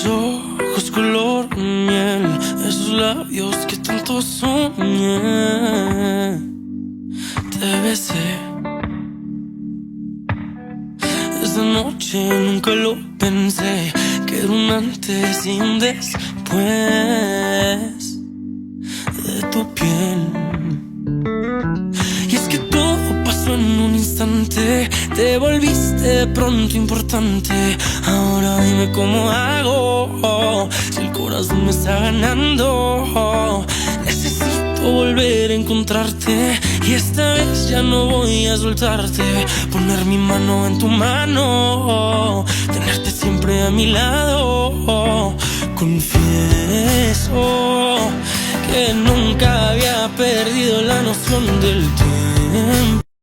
ojos color miel, esos labios que tanto soñé. Te besé. Esa noche nunca lo pensé, que era un antes y un después de tu piel. Y es que todo pasó en un instante, te volviste de pronto importante. Ahora dime cómo hago, si el corazón me está ganando. Necesito volver a encontrarte, y esta vez ya no voy a soltarte. Poner mi mano en tu mano, tenerte siempre a mi lado. Confieso que nunca había perdido la noción del tiempo.